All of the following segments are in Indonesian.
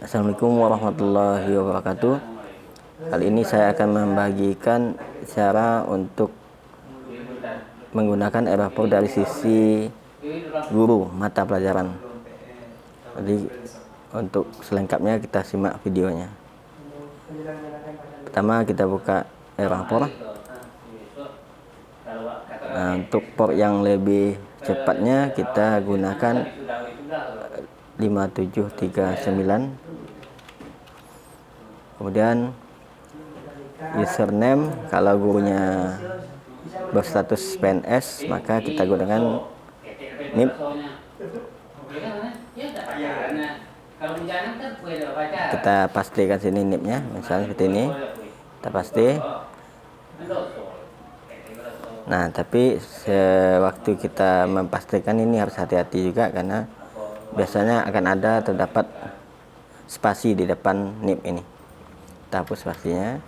Assalamualaikum warahmatullahi wabarakatuh. Kali ini saya akan membagikan cara untuk menggunakan e-rapor dari sisi guru mata pelajaran. Jadi untuk selengkapnya kita simak videonya. Pertama kita buka e-rapor. Nah, untuk port yang lebih cepatnya kita gunakan 5739. Kemudian username, kalau gurunya berstatus PNS maka kita gunakan NIP. Kita pastikan sini NIP-nya, misalnya seperti ini. Kita pasti. Nah, tapi sewaktu kita memastikan ini harus hati-hati juga, karena biasanya akan ada terdapat spasi di depan NIP ini. Kita hapus spasinya.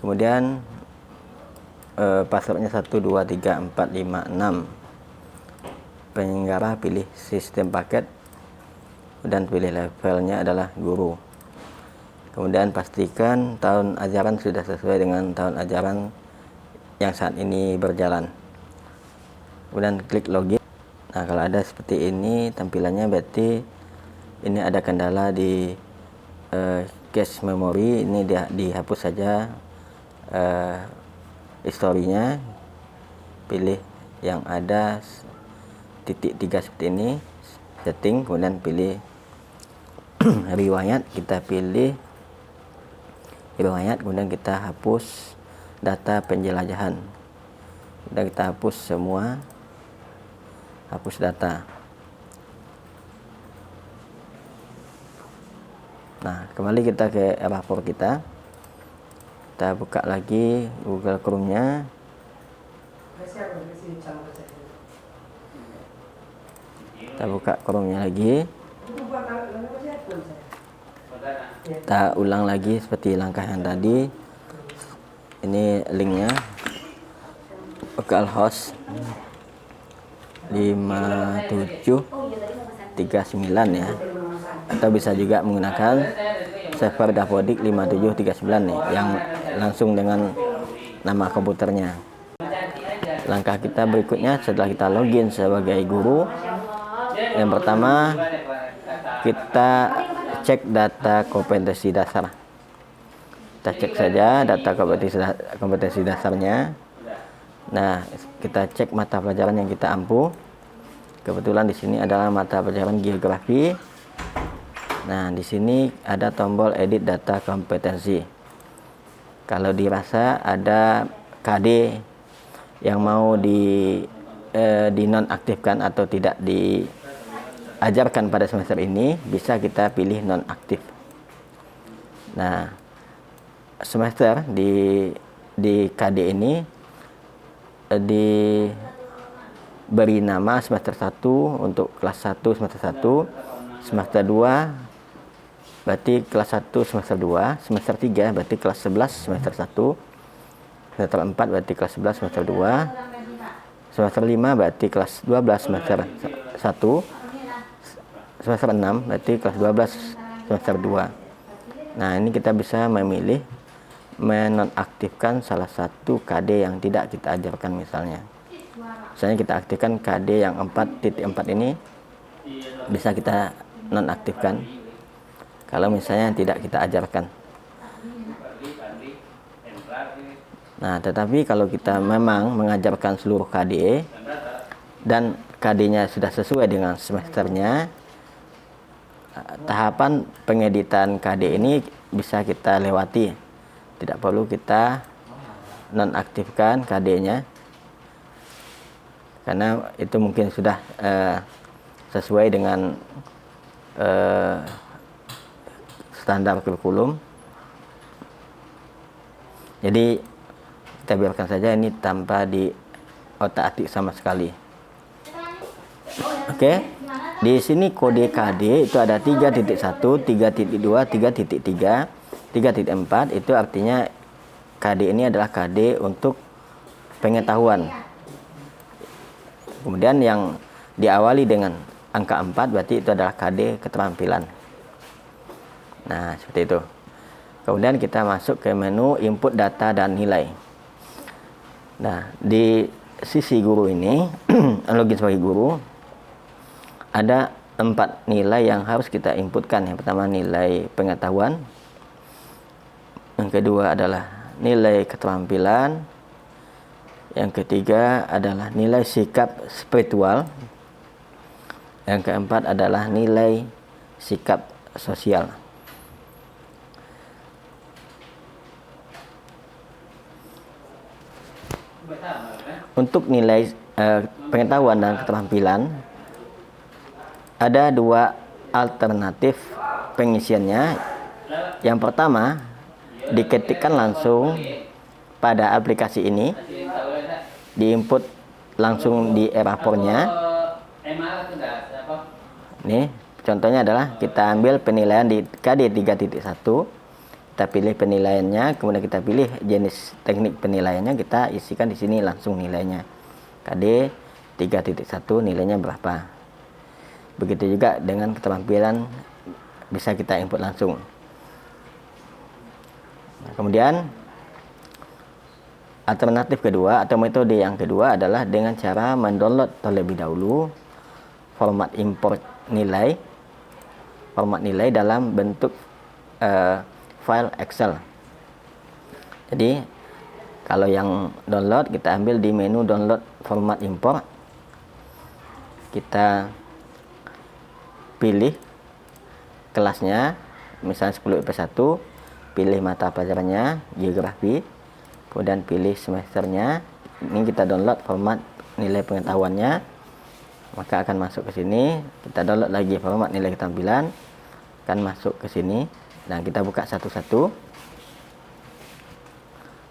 Kemudian passwordnya 1 2 3 4 5 6. Penyelenggara pilih sistem paket dan pilih levelnya adalah guru. Kemudian pastikan tahun ajaran sudah sesuai dengan tahun ajaran yang saat ini berjalan. Kemudian klik login. Nah, kalau ada seperti ini tampilannya, berarti ini ada kendala di cache memori. Ini dihapus saja historinya, pilih yang ada titik 3 seperti ini, setting, kemudian pilih riwayat, kita pilih riwayat, kemudian kita hapus data penjelajahan, kemudian kita hapus semua, hapus data. Nah, kembali kita ke e-rapor kita. Kita buka lagi Google Chrome-nya. Kita buka Chrome-nya lagi. Kita ulang lagi seperti langkah yang tadi. Ini linknya, localhost 5739 ya. Atau bisa juga menggunakan server Dapodik 5739 nih, yang langsung dengan nama komputernya. Langkah kita berikutnya setelah kita login sebagai guru, yang pertama kita cek data kompetensi dasar. Kita cek saja data kompetensi dasarnya. Nah, kita cek mata pelajaran yang kita ampuh. Kebetulan di sini adalah mata pelajaran geografi. Nah, di sini ada tombol edit data kompetensi. Kalau dirasa ada KD yang mau dinonaktifkan atau tidak diajarkan pada semester ini, bisa kita pilih nonaktif. Nah, semester di KD ini diberi nama semester 1 untuk kelas 1 semester 1, semester 2 berarti kelas 1 semester 2, semester 3 berarti kelas 11 semester 1, semester 4 berarti kelas 11 semester 2, semester 5 berarti kelas 12 semester 1, semester 6 berarti kelas 12 semester 2. Nah, ini kita bisa memilih menonaktifkan salah satu KD yang tidak kita ajarkan misalnya. Misalnya kita aktifkan KD yang 4.4 ini, bisa kita nonaktifkan kalau misalnya tidak kita ajarkan. Nah, tetapi kalau kita memang mengajarkan seluruh KD dan KD-nya sudah sesuai dengan semesternya, tahapan pengeditan KD ini bisa kita lewati. Tidak perlu kita nonaktifkan KD-nya, karena itu mungkin sudah sesuai dengan standar kurikulum. Jadi kita biarkan saja ini tanpa di otak-atik sama sekali. Oke. Di sini kode KD itu ada 3.1, 3.2, 3.3, 3.4. Itu artinya KD ini adalah KD untuk pengetahuan. Kemudian yang diawali dengan angka 4 berarti itu adalah KD keterampilan. Nah, seperti itu. Kemudian kita masuk ke menu input data dan nilai. Nah, di sisi guru ini, login sebagai guru, ada 4 nilai yang harus kita inputkan. Yang pertama nilai pengetahuan, yang kedua adalah nilai keterampilan, yang ketiga adalah nilai sikap spiritual, yang keempat adalah nilai sikap sosial. Untuk nilai pengetahuan dan keterampilan, ada 2 alternatif pengisiannya. Yang pertama, diketikkan langsung pada aplikasi ini, diinput langsung di erapornya. Nih, contohnya adalah kita ambil penilaian di KD 3.1, kita pilih penilaiannya, kemudian kita pilih jenis teknik penilaiannya, kita isikan di sini langsung nilainya. KD 3.1 nilainya berapa. Begitu juga dengan keterampilan, bisa kita input langsung. Nah, kemudian alternatif kedua atau metode yang kedua adalah dengan cara mendownload terlebih dahulu format import nilai, dalam bentuk file Excel. Jadi kalau yang download, kita ambil di menu download format import, kita pilih kelasnya, misalnya 10 IP1, pilih mata pelajarannya geografi, kemudian pilih semesternya. Ini kita download format nilai pengetahuannya, maka akan masuk ke sini. Kita download lagi format nilai keterampilan, akan masuk ke sini, dan kita buka satu-satu.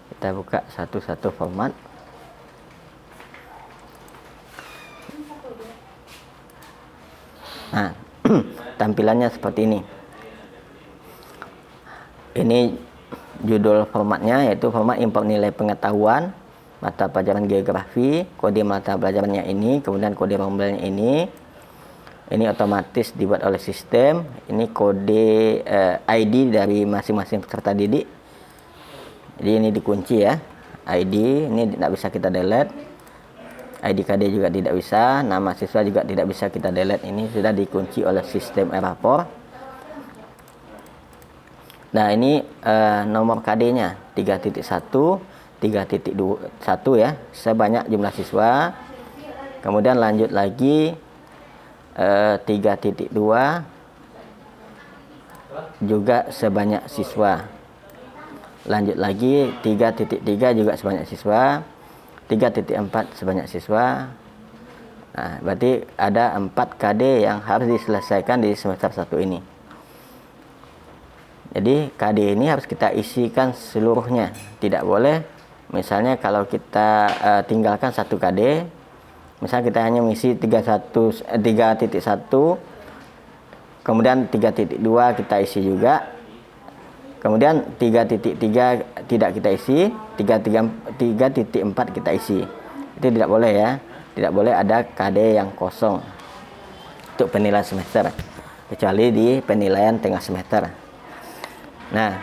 Kita buka satu-satu format. Nah, tampilannya seperti ini. Ini judul formatnya, yaitu format import nilai pengetahuan mata pelajaran geografi, kode mata pelajarannya ini, kemudian kode pembelajarannya ini. Ini otomatis dibuat oleh sistem. Ini kode ID dari masing-masing peserta didik. Jadi ini dikunci ya. ID ini tidak bisa kita delete. ID KD juga tidak bisa. Nama siswa juga tidak bisa kita delete. Ini sudah dikunci oleh sistem erapor. Nah, ini nomor KD-nya 3.1, 3.1 ya, sebanyak jumlah siswa. Kemudian lanjut lagi 3.2 juga sebanyak siswa. Lanjut lagi 3.3 juga sebanyak siswa. 3.4 sebanyak siswa. Nah, berarti ada 4 KD yang harus diselesaikan di semester 1 ini. Jadi KD ini harus kita isikan seluruhnya. Tidak boleh misalnya kalau kita tinggalkan 1 KD, misalnya kita hanya mengisi 3.1, kemudian 3.2 kita isi juga, kemudian 3.3 tidak kita isi, 3.4 kita isi. Itu tidak boleh ya. Tidak boleh ada KD yang kosong untuk penilaian semester, kecuali di penilaian tengah semester. Nah,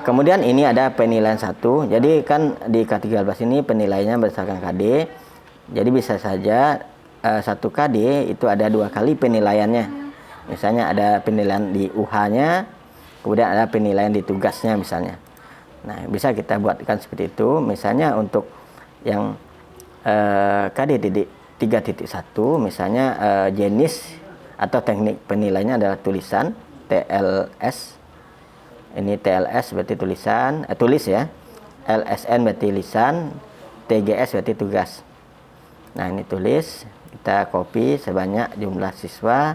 kemudian ini ada penilaian 1. Jadi kan di K13 ini penilaiannya berdasarkan KD. Jadi bisa saja 1 KD itu ada 2 kali penilaiannya. Misalnya ada penilaian di UH-nya, kemudian ada penilaian di tugasnya misalnya. Nah, bisa kita buatkan seperti itu. Misalnya untuk yang KD 3.1, misalnya jenis atau teknik penilaiannya adalah tulisan, TLS. Ini TLS berarti tulisan, tulis ya. LSN berarti lisan, TGS berarti tugas. Nah, ini tulis, kita copy sebanyak jumlah siswa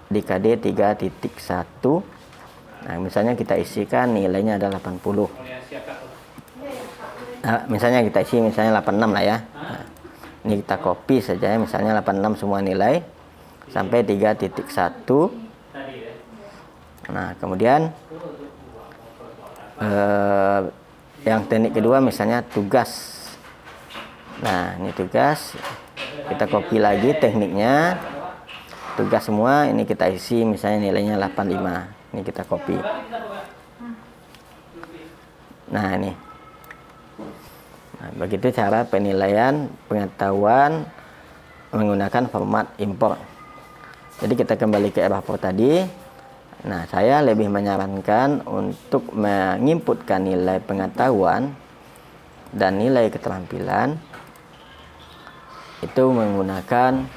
di KD 3.1. Nah, misalnya kita isikan nilainya adalah 80. Nah, misalnya kita isi misalnya 86 lah ya. Nah, ini kita copy saja ya, misalnya 86 semua nilai sampai 3.1. Nah, kemudian yang teknik kedua misalnya tugas. Nah, ini tugas, kita copy lagi tekniknya. tugas semua, ini kita isi misalnya nilainya 85. Ini kita copy. Nah, ini. Nah, begitu cara penilaian pengetahuan menggunakan format import. Jadi kita kembali ke e-rapor tadi. Nah, saya lebih menyarankan untuk menginputkan nilai pengetahuan dan nilai keterampilan itu menggunakan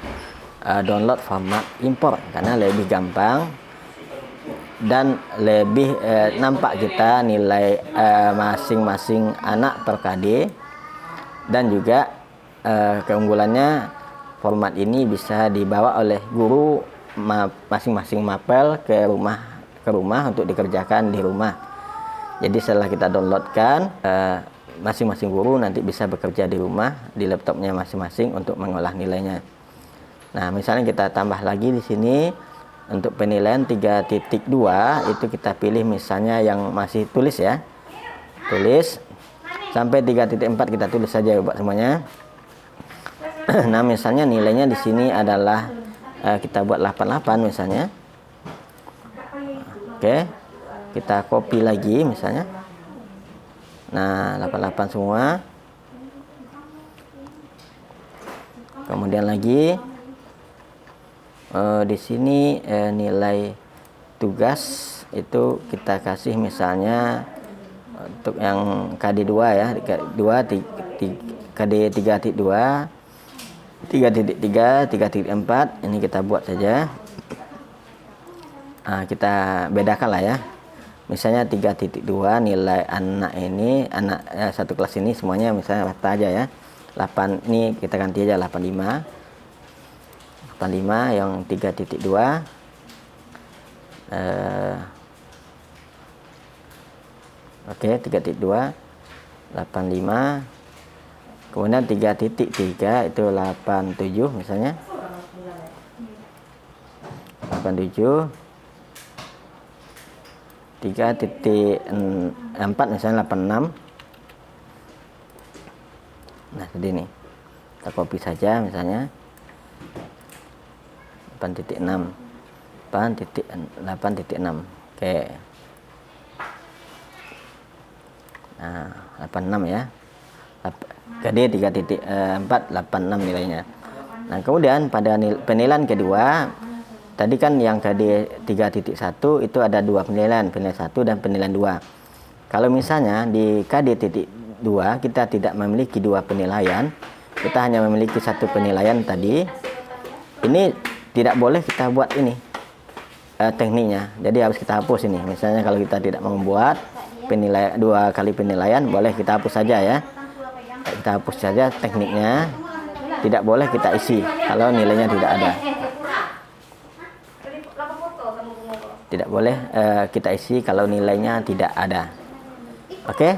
download format import, karena lebih gampang dan lebih nampak kita nilai masing-masing anak per KD, dan juga keunggulannya format ini bisa dibawa oleh guru masing-masing mapel ke rumah untuk dikerjakan di rumah. Jadi setelah kita downloadkan, masing-masing guru nanti bisa bekerja di rumah di laptopnya masing-masing untuk mengolah nilainya. Nah, misalnya kita tambah lagi di sini untuk penilaian 3.2 itu kita pilih misalnya yang masih tulis ya. Tulis sampai 3.4 kita tulis saja buat semuanya. Nah, misalnya nilainya di sini adalah kita buat 88 misalnya. Oke. Kita copy lagi misalnya. Nah, 88 semua. Kemudian lagi di sini nilai tugas itu kita kasih misalnya untuk yang KD2 ya, KD 3.2, 3.3, 3.4 ini kita buat saja. Nah, kita bedakan lah ya. Misalnya 3.2 nilai anak ini, satu kelas ini semuanya misalnya rata aja ya. 8 ini kita ganti aja 85. 85 yang 3.2 oke, 3.2 85, kemudian 3.3 itu 87 misalnya, 87, 3.4 misalnya 86. Nah, jadi ini kita copy saja misalnya 8.6. Oke. Nah, 86 ya. KD 3.4 86 nilainya. Nah, kemudian pada penilaian kedua, tadi kan yang KD 3.1 itu ada dua penilaian 1 dan penilaian 2. Kalau misalnya di KD 2 kita tidak memiliki dua penilaian, kita hanya memiliki satu penilaian tadi. Ini tidak boleh kita buat ini tekniknya, jadi harus kita hapus ini. Misalnya kalau kita tidak membuat penilaian dua kali penilaian, boleh kita hapus saja ya. Kita hapus saja tekniknya, tidak boleh kita isi kalau nilainya tidak ada. Tidak boleh kita isi kalau nilainya tidak ada. Oke.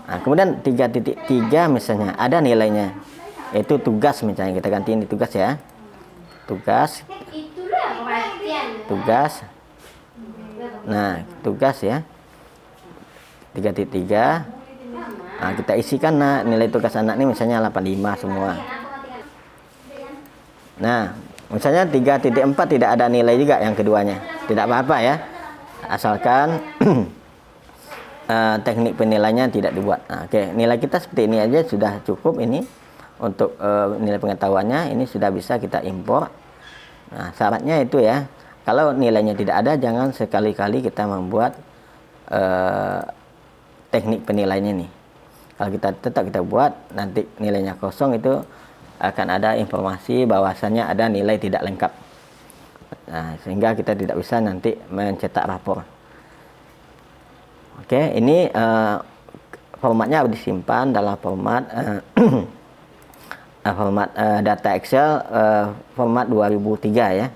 Nah, kemudian 3.3 misalnya ada nilainya, itu tugas misalnya, kita gantiin di tugas ya. Tugas. Nah, tugas ya. 3.3. Nah, kita isikan nilai tugas anak ini misalnya 85 semua. Nah, misalnya 3.4 tidak ada nilai juga yang keduanya. Tidak apa-apa ya. Asalkan teknik penilaiannya tidak dibuat. Nah, oke, nilai kita seperti ini aja sudah cukup ini. Untuk nilai pengetahuannya ini sudah bisa kita impor. Nah, syaratnya itu ya, kalau nilainya tidak ada, jangan sekali-kali kita membuat teknik penilaiannya nih. Kalau kita tetap kita buat, nanti nilainya kosong, itu akan ada informasi bahwasannya ada nilai tidak lengkap. Nah, sehingga kita tidak bisa nanti mencetak rapor. Oke, ini formatnya harus disimpan dalam format format data Excel format 2003 ya.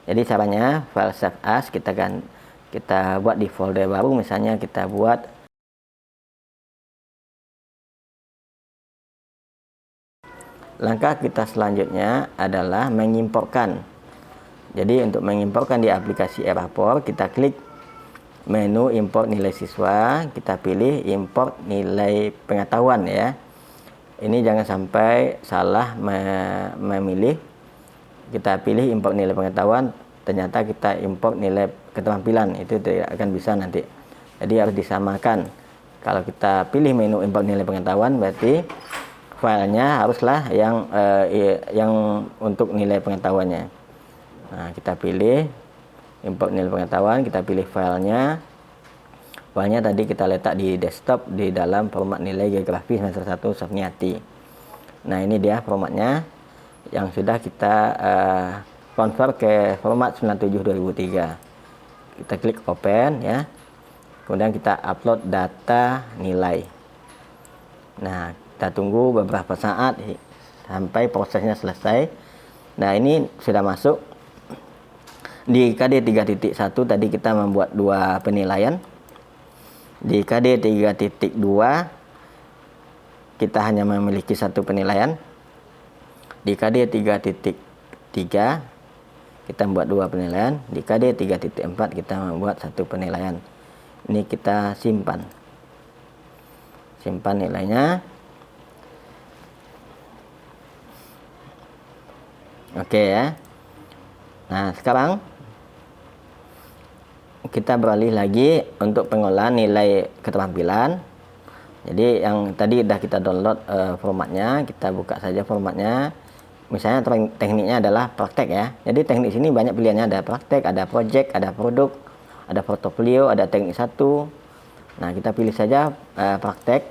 Jadi caranya file save as kita buat di folder baru, misalnya kita buat langkah kita selanjutnya adalah mengimporkan. Jadi untuk mengimporkan di aplikasi e-rapor, kita klik menu import nilai siswa, kita pilih import nilai pengetahuan ya. Ini jangan sampai salah memilih kita pilih import nilai pengetahuan, ternyata kita import nilai keterampilan, itu tidak akan bisa nanti. Jadi harus disamakan. Kalau kita pilih menu import nilai pengetahuan, berarti filenya haruslah yang untuk nilai pengetahuannya. Nah, kita pilih import nilai pengetahuan, kita pilih filenya. Filenya tadi kita letak di desktop di dalam format nilai geografi semester 1 Sofniati. Nah, ini dia formatnya yang sudah kita convert ke format 97/2003. Kita klik open ya. Kemudian kita upload data nilai. Nah, kita tunggu beberapa saat sampai prosesnya selesai. Nah, ini sudah masuk. Di KD 3.1 tadi kita membuat 2 penilaian. Di KD 3.2 kita hanya memiliki 1 penilaian. Di KD 3.3 kita membuat 2 penilaian. Di KD 3.4 kita membuat 1 penilaian. Ini kita simpan nilainya. Oke ya. Nah, sekarang kita beralih lagi untuk pengolahan nilai keterampilan. Jadi yang tadi sudah kita download formatnya, kita buka saja formatnya. Misalnya tekniknya adalah praktek ya. Jadi teknik sini banyak pilihannya, ada praktek, ada project, ada produk, ada portofolio, ada teknik 1. Nah, kita pilih saja praktek.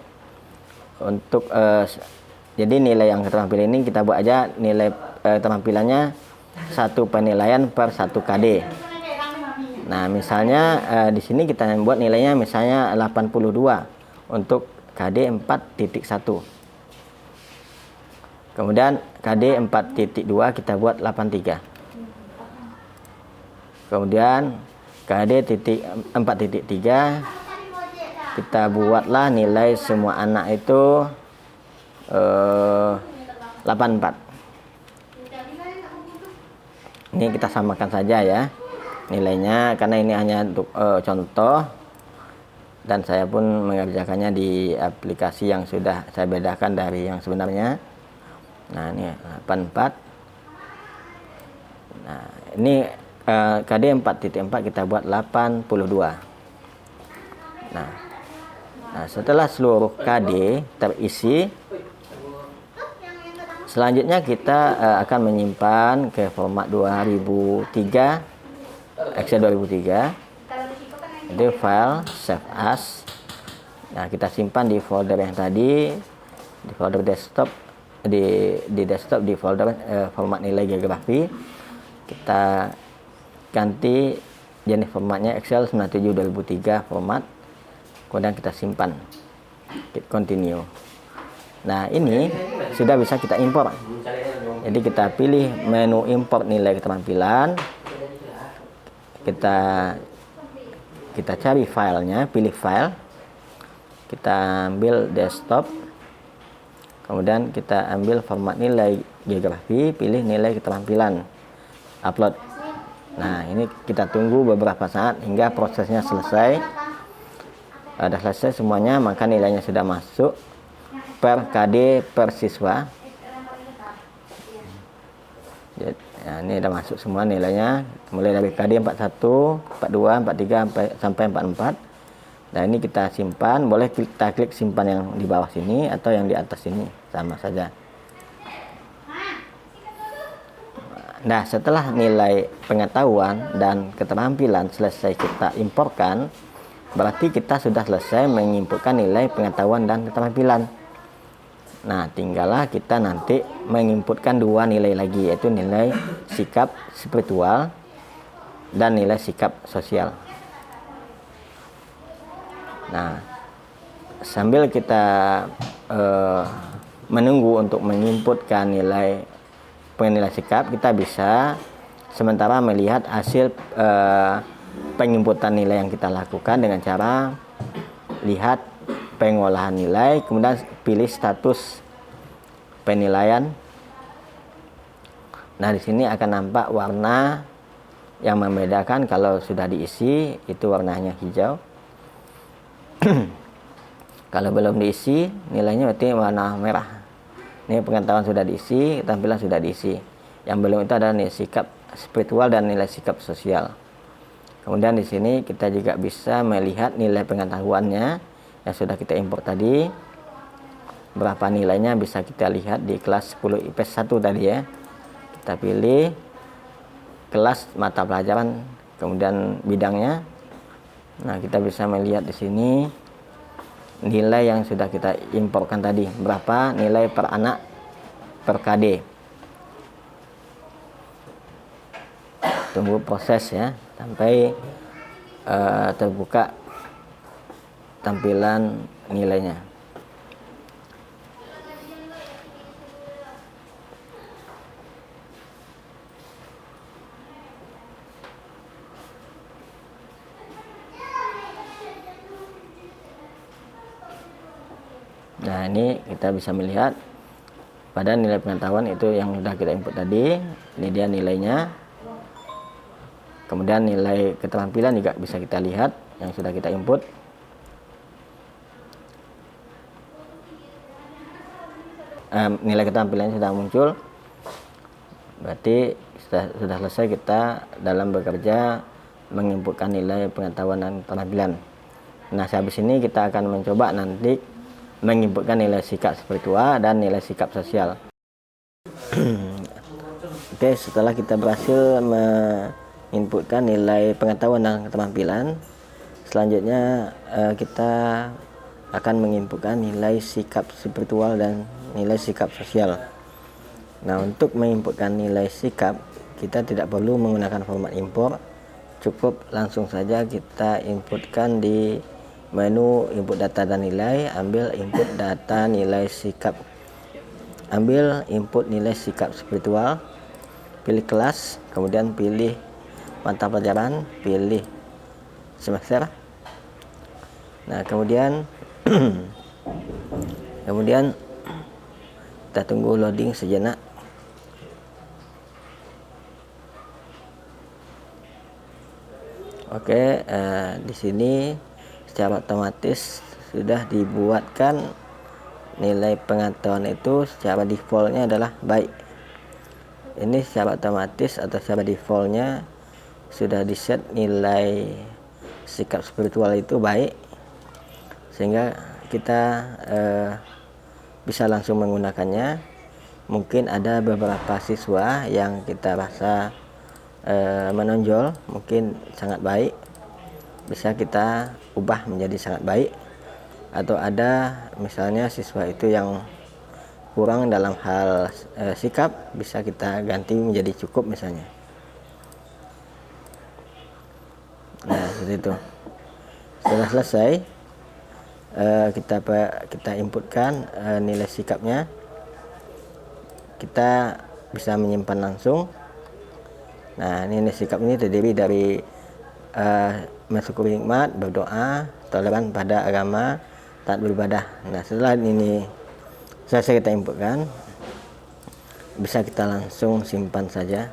Untuk jadi nilai yang keterampilan ini kita buat aja nilai keterampilannya 1 penilaian per 1 KD. Nah, misalnya di sini kita buat nilainya misalnya 82 untuk KD 4.1. Kemudian KD 4.2 kita buat 83. Kemudian KD 4.3 kita buatlah nilai semua anak itu 84. Ini kita samakan saja ya nilainya, karena ini hanya untuk contoh, dan saya pun mengerjakannya di aplikasi yang sudah saya bedakan dari yang sebenarnya. Nah, ini 84. Nah, ini KD 4.4 kita buat 82. Nah, setelah seluruh KD terisi, selanjutnya kita akan menyimpan ke format 2003, Excel 2003. Jadi file save as. Nah, kita simpan di folder yang tadi, di folder desktop, di desktop di folder format nilai geografi. Kita ganti jenis formatnya Excel 97/2003 format. Kemudian kita simpan, hit continue. Nah, ini sudah bisa kita import. Jadi kita pilih menu import nilai keterampilan, kita cari filenya, pilih file, kita ambil desktop, kemudian kita ambil format nilai geografi, pilih nilai keterampilan, upload. Nah, ini kita tunggu beberapa saat hingga prosesnya selesai. Sudah selesai semuanya, maka nilainya sudah masuk per KD per siswa. Ya, ini sudah masuk semua nilainya, mulai dari KD 41, 42, 43 sampai 44. Nah, ini kita simpan, boleh kita klik simpan yang di bawah sini atau yang di atas sini, sama saja. Nah, setelah nilai pengetahuan dan keterampilan selesai kita imporkan, berarti kita sudah selesai menginputkan nilai pengetahuan dan keterampilan. Nah, tinggallah kita nanti menginputkan 2 nilai lagi, yaitu nilai sikap spiritual dan nilai sikap sosial. Nah, sambil kita menunggu untuk menginputkan nilai penilaian sikap, kita bisa sementara melihat hasil penginputan nilai yang kita lakukan dengan cara lihat pengolahan nilai, kemudian pilih status penilaian. Nah, di sini akan nampak warna yang membedakan. Kalau sudah diisi itu warnanya hijau. Kalau belum diisi nilainya berarti warna merah. Ini pengetahuan sudah diisi, tampilan sudah diisi. Yang belum itu adalah nilai sikap spiritual dan nilai sikap sosial. Kemudian di sini kita juga bisa melihat nilai pengetahuannya yang sudah kita import tadi. Berapa nilainya bisa kita lihat di kelas 10 IPS 1 tadi ya. Kita pilih kelas mata pelajaran, kemudian bidangnya. Nah, kita bisa melihat di sini nilai yang sudah kita importkan tadi, berapa nilai per anak per KD. Tunggu proses ya sampai terbuka tampilan nilainya. Nah, ini kita bisa melihat pada nilai pengetahuan itu yang sudah kita input tadi. Ini dia nilainya. Kemudian nilai keterampilan juga bisa kita lihat yang sudah kita input. Nilai keterampilannya sudah muncul. Berarti sudah selesai kita dalam bekerja menginputkan nilai pengetahuan dan keterampilan. Nah, habis ini kita akan mencoba nanti menginputkan nilai sikap spiritual dan nilai sikap sosial. Oke, setelah kita berhasil menginputkan nilai pengetahuan dan keterampilan, selanjutnya kita akan menginputkan nilai sikap spiritual dan nilai sikap sosial. Nah, untuk menginputkan nilai sikap, kita tidak perlu menggunakan format import, cukup langsung saja kita inputkan di menu input data dan nilai, ambil input data nilai sikap, ambil input nilai sikap spiritual, pilih kelas, kemudian pilih mata pelajaran, pilih semester. Nah, kemudian kita tunggu loading sejenak. Oke, di sini secara otomatis sudah dibuatkan nilai pengetahuan itu secara defaultnya adalah baik. Ini secara otomatis atau secara defaultnya sudah di set nilai sikap spiritual itu baik, sehingga kita bisa langsung menggunakannya. Mungkin ada beberapa siswa yang kita rasa menonjol, mungkin sangat baik, bisa kita ubah menjadi sangat baik. Atau ada misalnya siswa itu yang kurang dalam hal sikap, bisa kita ganti menjadi cukup misalnya. Nah, seperti itu. Setelah selesai, kita inputkan nilai sikapnya, kita bisa menyimpan langsung. Nah, nilai sikap ini terdiri dari mensyukuri nikmat, berdoa, toleran pada agama, taat beribadah. Nah, setelah ini selesai kita inputkan, bisa kita langsung simpan saja.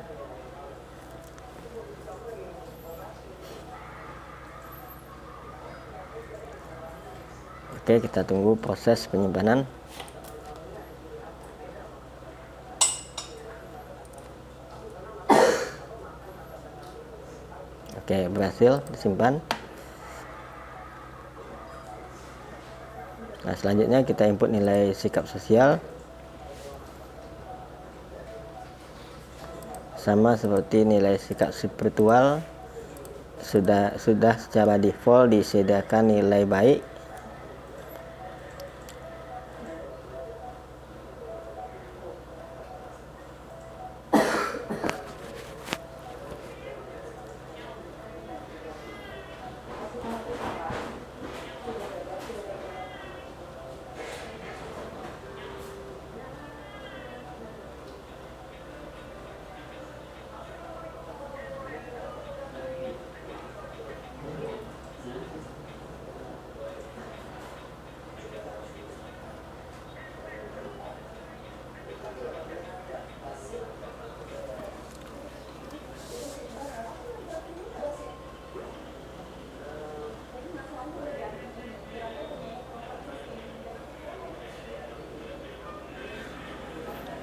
Oke, kita tunggu proses penyimpanan. Oke, berhasil disimpan. Nah, selanjutnya kita input nilai sikap sosial. Sama seperti nilai sikap spiritual, sudah secara default disediakan nilai baik.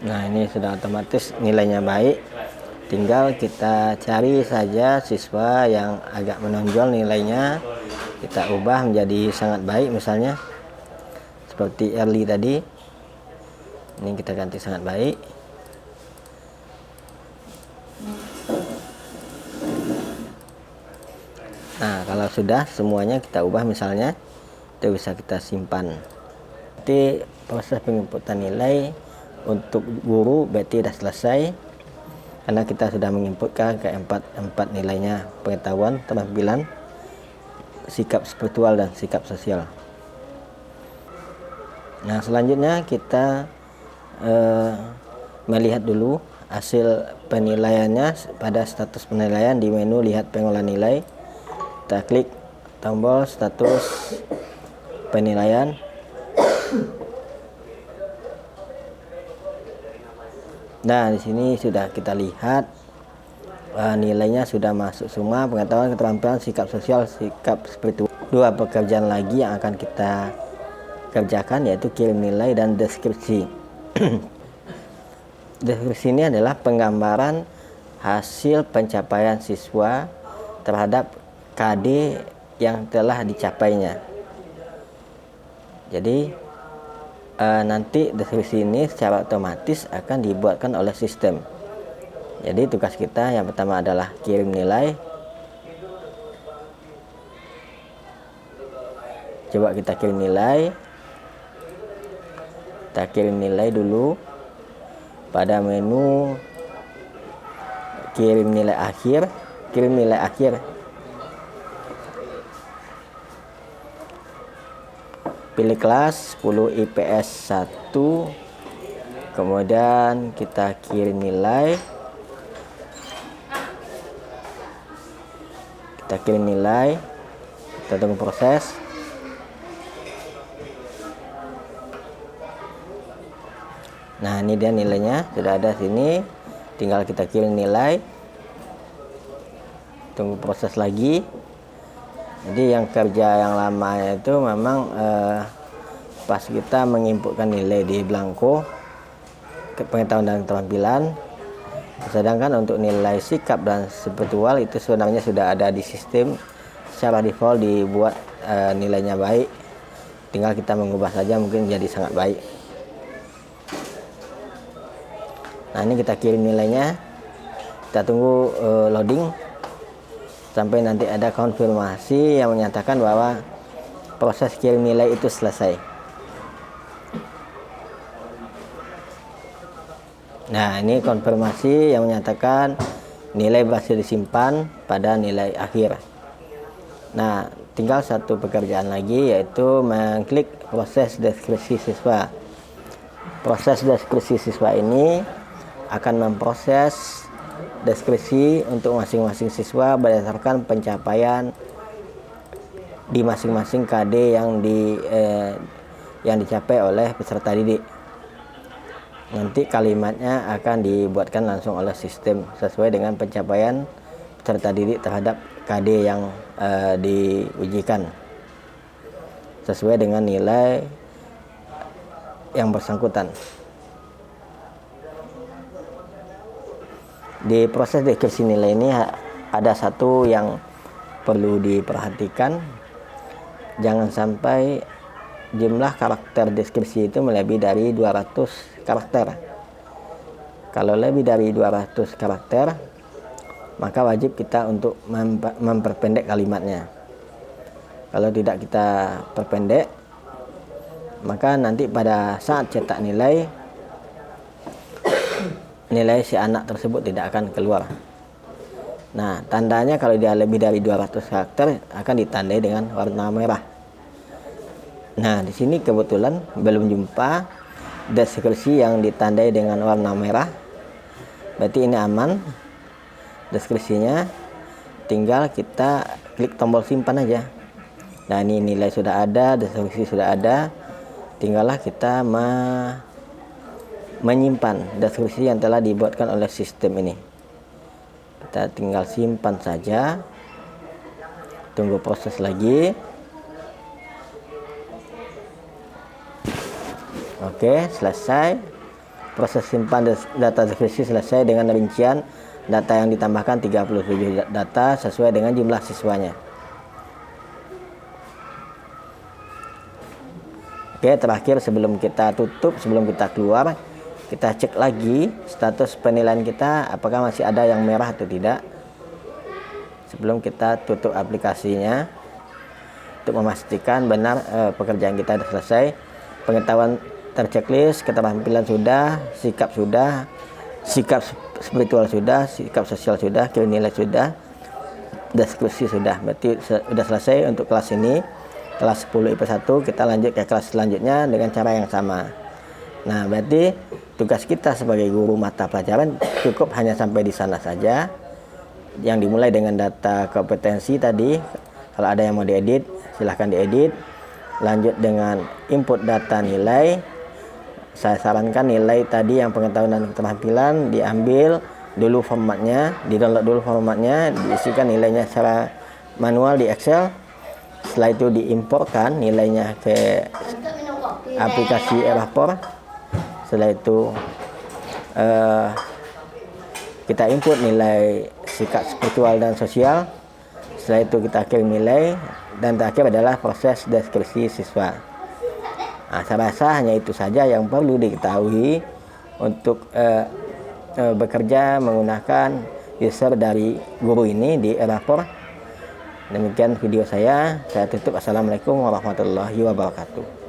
Nah, ini sudah otomatis nilainya baik. Tinggal kita cari saja siswa yang agak menonjol nilainya, kita ubah menjadi sangat baik, misalnya seperti Early tadi. Ini kita ganti sangat baik. Nah, kalau sudah semuanya kita ubah, misalnya itu bisa kita simpan. Berarti proses penginputan nilai untuk guru berarti sudah selesai, karena kita sudah menginputkan ke empat nilainya: pengetahuan, keterampilan, sikap spiritual, dan sikap sosial. Nah, selanjutnya kita melihat dulu hasil penilaiannya pada status penilaian di menu lihat pengolahan nilai. Kita klik tombol status penilaian. Nah, di sini sudah kita lihat nilainya sudah masuk semua: pengetahuan, keterampilan, sikap sosial, sikap spiritual. Dua pekerjaan lagi yang akan kita kerjakan, yaitu kirim nilai dan deskripsi. Deskripsi ini adalah penggambaran hasil pencapaian siswa terhadap KD yang telah dicapainya. Jadi nanti deskripsi ini secara otomatis akan dibuatkan oleh sistem. Jadi tugas kita yang pertama adalah kirim nilai. Coba kita kirim nilai. Kita kirim nilai dulu pada menu kirim nilai akhir. Kirim nilai akhir. Pilih kelas 10 IPS 1, kemudian kita kirim nilai. Kita kirim nilai, kita tunggu proses. Nah, ini dia nilainya, sudah ada sini, tinggal kita kirim nilai, tunggu proses lagi. Jadi yang kerja yang lama itu memang pas kita menginputkan nilai di belangko pengetahuan dan keterampilan, sedangkan untuk nilai sikap dan spiritual itu sebenarnya sudah ada di sistem secara default dibuat nilainya baik, tinggal kita mengubah saja mungkin jadi sangat baik. Nah, ini kita kirim nilainya, kita tunggu loading sampai nanti ada konfirmasi yang menyatakan bahwa proses kirim nilai itu selesai. Nah, ini konfirmasi yang menyatakan nilai berhasil disimpan pada nilai akhir. Nah, tinggal satu pekerjaan lagi, yaitu mengklik proses deskripsi siswa. Proses deskripsi siswa ini akan memproses deskripsi untuk masing-masing siswa berdasarkan pencapaian di masing-masing KD yang dicapai oleh peserta didik. Nanti kalimatnya akan dibuatkan langsung oleh sistem sesuai dengan pencapaian peserta didik terhadap KD yang diujikan, sesuai dengan nilai yang bersangkutan. Di proses deskripsi nilai ini ada satu yang perlu diperhatikan, jangan sampai jumlah karakter deskripsi itu melebihi dari 200 karakter. Kalau lebih dari 200 karakter, maka wajib kita untuk memperpendek kalimatnya. Kalau tidak kita perpendek, maka nanti pada saat cetak nilai si anak tersebut tidak akan keluar. Nah, tandanya kalau dia lebih dari 200 karakter akan ditandai dengan warna merah. Nah, di sini kebetulan belum jumpa deskripsi yang ditandai dengan warna merah. Berarti ini aman deskripsinya. Tinggal kita klik tombol simpan aja. Nah, ini nilai sudah ada, deskripsi sudah ada. Tinggallah kita menyimpan deskripsi yang telah dibuatkan oleh sistem ini. Kita tinggal simpan saja, tunggu proses lagi. Oke, selesai. Proses simpan data deskripsi selesai dengan rincian data yang ditambahkan 37 data sesuai dengan jumlah siswanya. Oke, terakhir sebelum kita tutup, sebelum kita keluar, kita cek lagi status penilaian kita apakah masih ada yang merah atau tidak sebelum kita tutup aplikasinya, untuk memastikan benar pekerjaan kita sudah selesai. Pengetahuan terchecklist, keterampilan sudah, sikap sudah, sikap spiritual sudah, sikap sosial sudah, nilai sudah, deskripsi sudah. Berarti sudah selesai untuk kelas ini. Kelas 10 IP1, kita lanjut ke kelas selanjutnya dengan cara yang sama. Nah, berarti tugas kita sebagai guru mata pelajaran cukup hanya sampai di sana saja. Yang dimulai dengan data kompetensi tadi, kalau ada yang mau diedit, silahkan diedit. Lanjut dengan input data nilai. Saya sarankan nilai tadi yang pengetahuan dan keterampilan diambil dulu formatnya, di-download dulu formatnya, diisikan nilainya secara manual di Excel. Setelah itu diimporkan nilainya ke aplikasi e-rapor. Setelah itu kita input nilai sikap spiritual dan sosial. Setelah itu kita kirim nilai, dan terakhir adalah proses deskripsi siswa. Nah, saya rasa hanya itu saja yang perlu diketahui untuk bekerja menggunakan user dari guru ini di e-rapor. Demikian video saya tutup. Assalamualaikum warahmatullahi wabarakatuh.